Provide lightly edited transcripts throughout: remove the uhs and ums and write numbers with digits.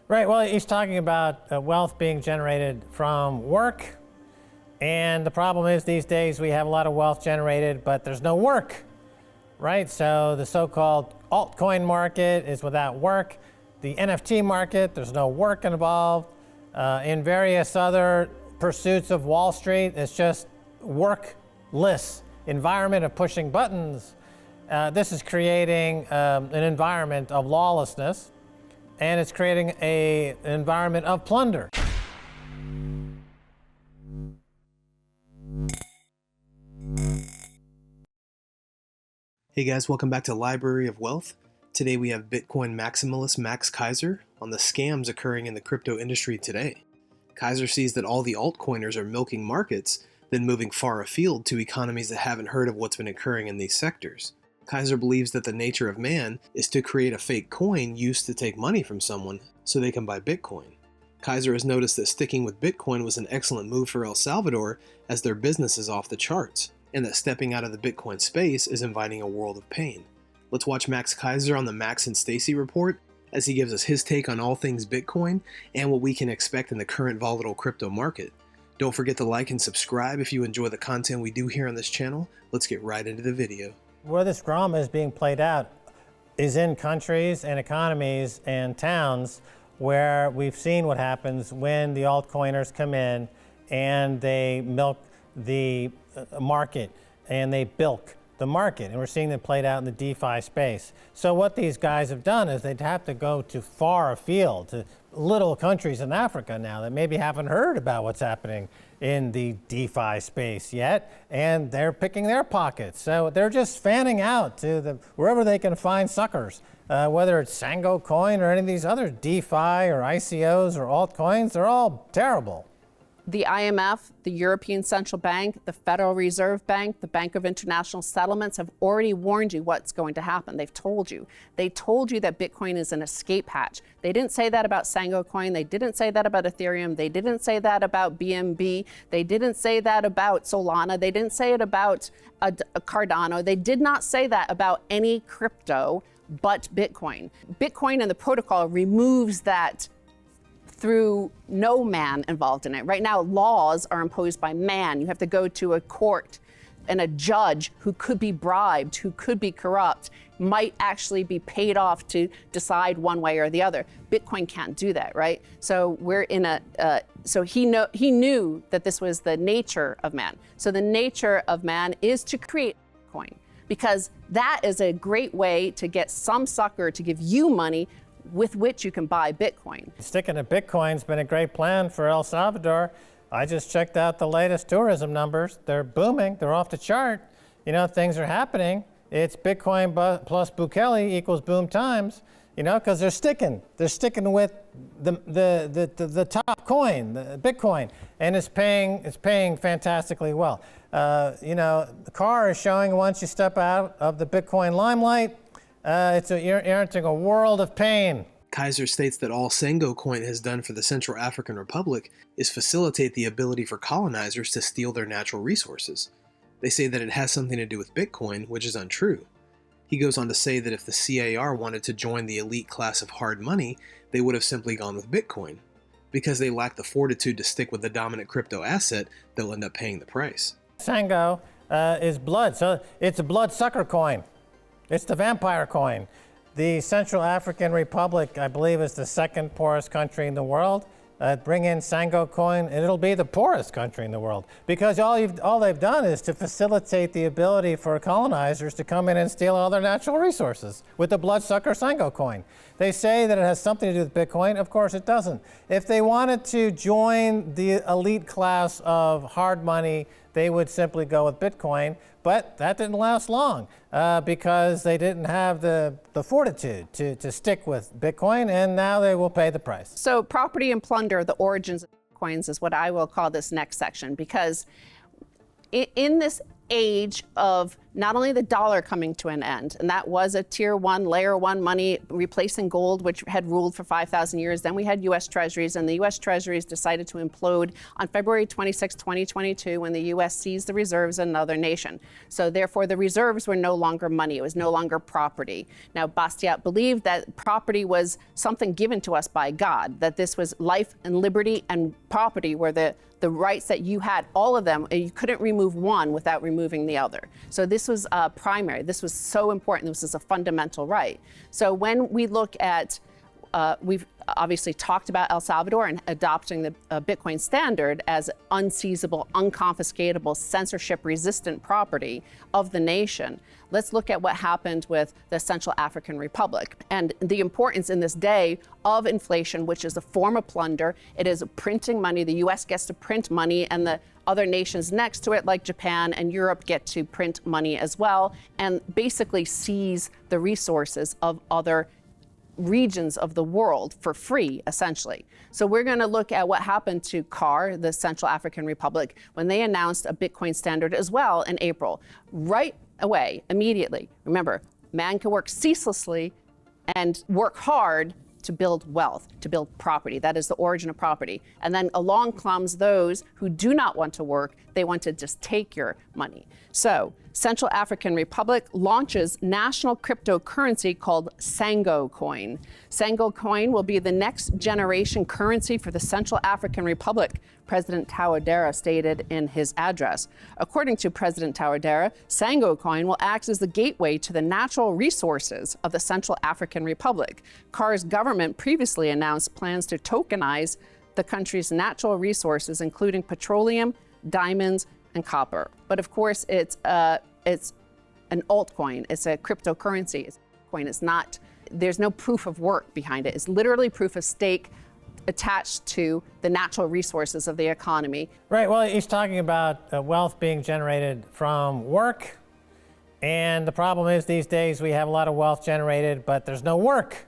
Right, well, he's talking about wealth being generated from work. And the problem is these days we have a lot of wealth generated, but there's no work, right? So the so-called altcoin market is without work. The NFT market, there's no work involved. In various other pursuits of Wall Street, it's just workless environment of pushing buttons. This is creating an environment of lawlessness, and it's creating an environment of plunder. Hey guys, welcome back to Library of Wealth. Today we have Bitcoin maximalist Max Keiser on the scams occurring in the crypto industry today. Keiser sees that all the altcoiners are milking markets, then moving far afield to economies that haven't heard of what's been occurring in these sectors. Keiser believes that the nature of man is to create a fake coin used to take money from someone so they can buy Bitcoin. Keiser has noticed that sticking with Bitcoin was an excellent move for El Salvador as their business is off the charts, and that stepping out of the Bitcoin space is inviting a world of pain. Let's watch Max Keiser on the Max and STACY report as he gives us his take on all things Bitcoin and what we can expect in the current volatile crypto market. Don't forget to like and subscribe if you enjoy the content we do here on this channel. Let's get right into the video. Where this drama is being played out is in countries and economies and towns where we've seen what happens when the altcoiners come in and they milk the market and they bilk the market, and we're seeing them played out in the DeFi space. So what these guys have done is they'd have to go to far afield, to little countries in Africa now that maybe haven't heard about what's happening in the DeFi space yet, and they're picking their pockets. So they're just fanning out to wherever they can find suckers, whether it's Sango Coin or any of these other DeFi or ICOs or altcoins. They're all terrible. The IMF, the European Central Bank, the Federal Reserve Bank, the Bank of International Settlements have already warned you what's going to happen. They've told you. They told you that Bitcoin is an escape hatch. They didn't say that about Sango Coin. They didn't say that about Ethereum. They didn't say that about BNB. They didn't say that about Solana. They didn't say it about Cardano. They did not say that about any crypto but Bitcoin. Bitcoin and the protocol removes that through no man involved in it. Right now, laws are imposed by man. You have to go to a court, and a judge who could be bribed, who could be corrupt, might actually be paid off to decide one way or the other. Bitcoin can't do that, right? So we're in so he knew that this was the nature of man. So the nature of man is to create Bitcoin, because that is a great way to get some sucker to give you money with which you can buy Bitcoin. Sticking to Bitcoin's been a great plan for El Salvador. I just checked out the latest tourism numbers. They're booming. They're off the chart. You know, things are happening. It's Bitcoin plus Bukele equals boom times, you know, because they're sticking. They're sticking with the top coin, the Bitcoin, and it's paying fantastically well. You know, the car is showing once you step out of the Bitcoin limelight, you're entering a world of pain. Keiser states that all Sango Coin has done for the Central African Republic is facilitate the ability for colonizers to steal their natural resources. They say that it has something to do with Bitcoin, which is untrue. He goes on to say that if the CAR wanted to join the elite class of hard money, they would have simply gone with Bitcoin. Because they lack the fortitude to stick with the dominant crypto asset, they'll end up paying the price. Sango is blood, so it's a blood sucker coin. It's the vampire coin. The Central African Republic, I believe, is the second poorest country in the world. Bring in Sango Coin, and it'll be the poorest country in the world, because all they've done is to facilitate the ability for colonizers to come in and steal all their natural resources with the bloodsucker Sango Coin. They say that it has something to do with Bitcoin. Of course, it doesn't. If they wanted to join the elite class of hard money, they would simply go with Bitcoin, but that didn't last long because they didn't have the fortitude to stick with Bitcoin, and now they will pay the price. So property and plunder, the origins of coins, is what I will call this next section, because in this age of not only the dollar coming to an end, and that was a tier one, layer one money replacing gold, which had ruled for 5,000 years. Then we had U.S. Treasuries, and the U.S. Treasuries decided to implode on February 26, 2022, when the U.S. seized the reserves of another nation. So therefore, the reserves were no longer money. It was no longer property. Now, Bastiat believed that property was something given to us by God, that this was life and liberty and property were the rights that you had, all of them, and you couldn't remove one without removing the other. So this was primary. This was so important. This is a fundamental right. So when we look at, we've obviously talked about El Salvador and adopting the Bitcoin standard as unseizable, unconfiscatable, censorship-resistant property of the nation. Let's look at what happened with the Central African Republic and the importance in this day of inflation, which is a form of plunder. It is printing money. The U.S. gets to print money, and the other nations next to it, like Japan and Europe, get to print money as well, and basically seize the resources of other regions of the world for free, essentially. So we're going to look at what happened to CAR, the Central African Republic, when they announced a Bitcoin standard as well in April. Right away, immediately. Remember, man can work ceaselessly and work hard to build wealth, to build property. That is the origin of property. And then along comes those who do not want to work. They want to just take your money. So Central African Republic launches national cryptocurrency called Sango coin. Sango coin will be the next generation currency for the Central African Republic, President Touadera stated in his address. According to President Touadera, Sango coin will act as the gateway to the natural resources of the Central African Republic. CAR's government previously announced plans to tokenize the country's natural resources, including petroleum, diamonds, and copper. But of course, it's an altcoin. It's a cryptocurrency. It's not, there's no proof of work behind it. It's literally proof of stake attached to the natural resources of the economy. Right, well, he's talking about wealth being generated from work. And the problem is these days we have a lot of wealth generated, but there's no work,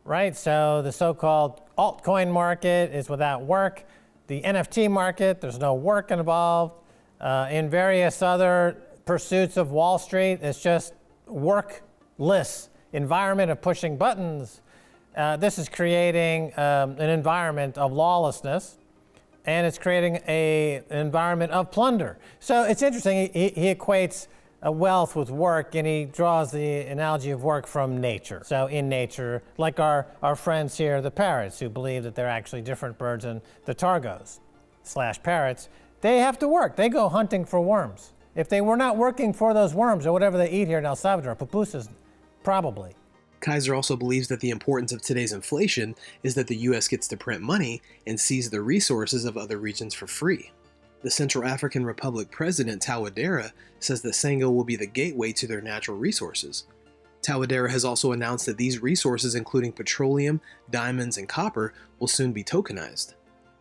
right? So the so-called altcoin market is without work. The NFT market, there's no work involved. In various other pursuits of Wall Street, it's just workless environment of pushing buttons. This is creating an environment of lawlessness, and it's creating an environment of plunder. So it's interesting, he equates wealth with work, and he draws the analogy of work from nature. So in nature, like our friends here, the parrots, who believe that they're actually different birds than the targos / parrots, they have to work. They go hunting for worms. If they were not working for those worms or whatever they eat here in El Salvador, pupusas, probably. Keiser also believes that the importance of today's inflation is that the U.S. gets to print money and seize the resources of other regions for free. The Central African Republic President Touadera says that Sango will be the gateway to their natural resources. Touadera has also announced that these resources, including petroleum, diamonds, and copper, will soon be tokenized.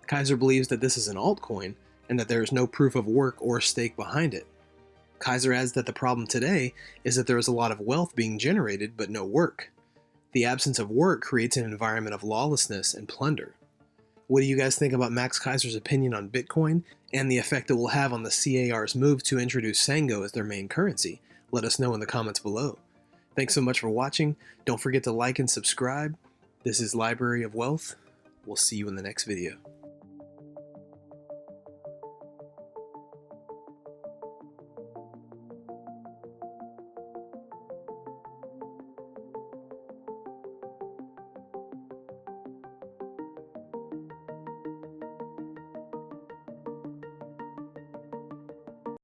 Keiser believes that this is an altcoin and that there is no proof of work or stake behind it. Keiser adds that the problem today is that there is a lot of wealth being generated but no work. The absence of work creates an environment of lawlessness and plunder. What do you guys think about Max Keiser's opinion on Bitcoin and the effect it will have on the CAR's move to introduce Sango as their main currency? Let us know in the comments below. Thanks so much for watching. Don't forget to like and subscribe. This is Library of Wealth. We'll see you in the next video.